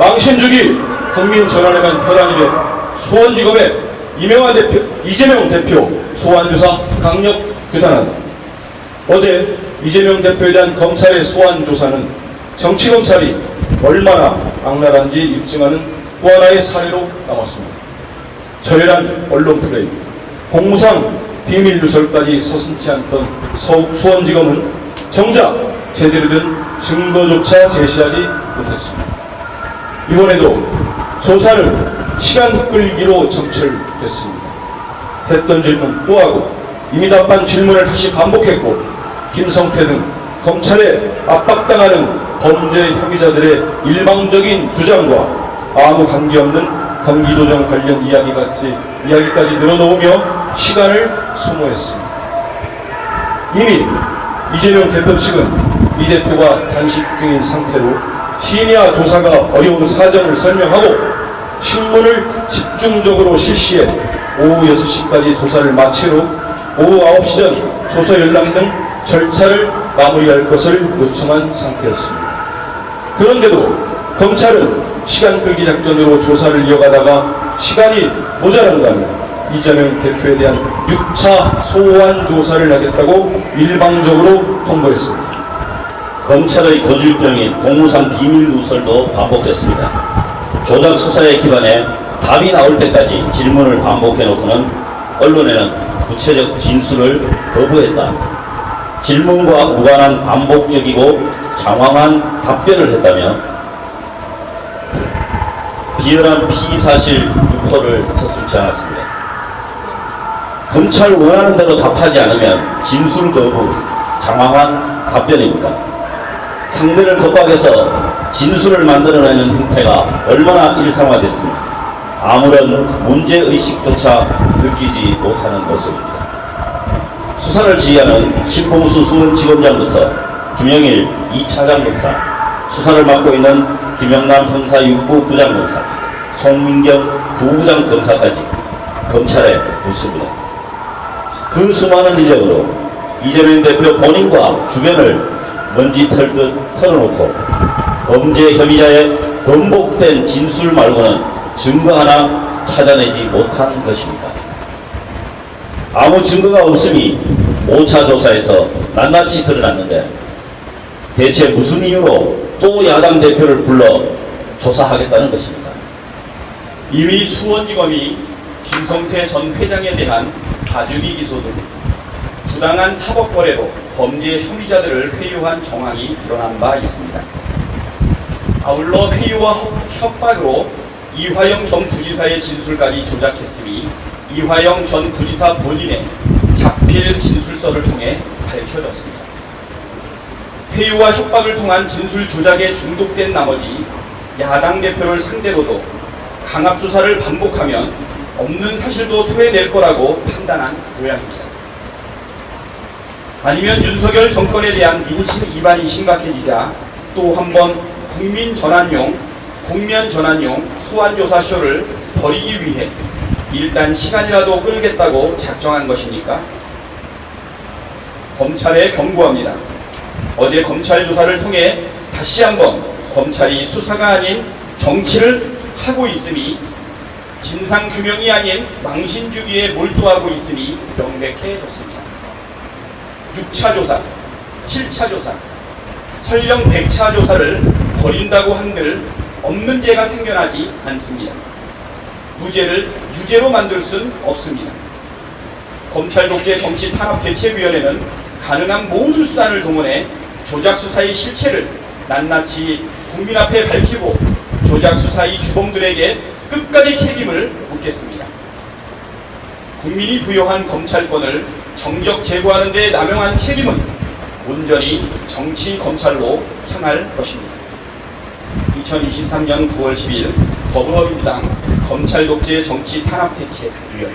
망신주기 국민 전환에만 혈안이 된 수원지검의 이재명 대표 소환조사 강력 규탄한다. 어제 이재명 대표에 대한 검찰의 소환조사는 정치검찰이 얼마나 악랄한지 입증하는 또 하나의 사례로 남았습니다. 저열한 언론 플레이, 공무상 비밀 누설까지 서슴지 않던 수원지검은 정작 제대로 된 증거조차 제시하지 못했습니다. 이번에도 조사는 시간 끌기로 정철됐습니다. 했던 질문 또 하고 이미 답한 질문을 다시 반복했고 김성태 등 검찰에 압박당하는 범죄 혐의자들의 일방적인 주장과 아무 관계없는 경기도정 관련 이야기까지 늘어놓으며 시간을 소모했습니다. 이미 이재명 대표 측은 이 대표가 단식 중인 상태로 심야 조사가 어려운 사정을 설명하고 신문을 집중적으로 실시해 오후 6시까지 조사를 마친 후 오후 9시 전 조서 연락 등 절차를 마무리할 것을 요청한 상태였습니다. 그런데도 검찰은 시간 끌기 작전으로 조사를 이어가다가 시간이 모자란다며 이재명 대표에 대한 6차 소환 조사를 하겠다고 일방적으로 통보했습니다. 검찰의 거질병인 공무상 비밀 누설도 반복됐습니다. 조작 수사에 기반해 답이 나올 때까지 질문을 반복해놓고는 언론에는 구체적 진술을 거부했다. 질문과 무관한 반복적이고 장황한 답변을 했다며 비열한 피의사실 유포를 서슴지 않았습니다. 검찰 원하는 대로 답하지 않으면 진술 거부, 장황한 답변입니까? 상대를 겁박해서 진술을 만들어내는 형태가 얼마나 일상화됐습니까? 아무런 문제의식조차 느끼지 못하는 모습입니다. 수사를 지휘하는 신봉수 수원지검장부터 김영일 2차장 검사, 수사를 맡고 있는 김영남 형사육부 부장검사, 송민경 부부장 검사까지 검찰에 붙습니다. 그 수많은 인력으로 이재명 대표 본인과 주변을 먼지 털듯 털어놓고 범죄 혐의자의 번복된 진술 말고는 증거 하나 찾아내지 못한 것입니다. 아무 증거가 없음이 5차 조사에서 낱낱이 드러났는데 대체 무슨 이유로 또 야당 대표를 불러 조사하겠다는 것입니까? 이미 수원지검이 김성태 전 회장에 대한 봐주기 기소 등 부당한 사법 거래로 범죄 혐의자들을 회유한 정황이 드러난 바 있습니다. 아울러 회유와 협박으로 이화영 전 부지사의 진술까지 조작했음이 이화영 전 부지사 본인의 자필 진술서를 통해 밝혀졌습니다. 회유와 협박을 통한 진술 조작에 중독된 나머지 야당 대표를 상대로도 강압수사를 반복하면 없는 사실도 토해낼 거라고 판단한 모양입니다. 아니면 윤석열 정권에 대한 민심 이반이 심각해지자 또 한 번 국면 전환용 소환조사 쇼를 벌이기 위해 일단 시간이라도 끌겠다고 작정한 것입니까? 검찰에 경고합니다. 어제 검찰 조사를 통해 다시 한번 검찰이 수사가 아닌 정치를 하고 있음이 진상규명이 아닌 망신주기에 몰두하고 있음이 명백해졌습니다. 6차 조사, 7차 조사, 설령 100차 조사를 벌인다고 한들 없는 죄가 생겨나지 않습니다. 무죄를 유죄로 만들 순 없습니다. 검찰 독재 정치 탄압 대책위원회는 가능한 모든 수단을 동원해 조작 수사의 실체를 낱낱이 국민 앞에 밝히고 조작 수사의 주범들에게 끝까지 책임을 묻겠습니다. 국민이 부여한 검찰권을 정적 제고하는 데 남용한 책임은 온전히 정치 검찰로 향할 것입니다. 2023년 9월 10일 더불어민주당 검찰 독재 정치 탄압 대책위원회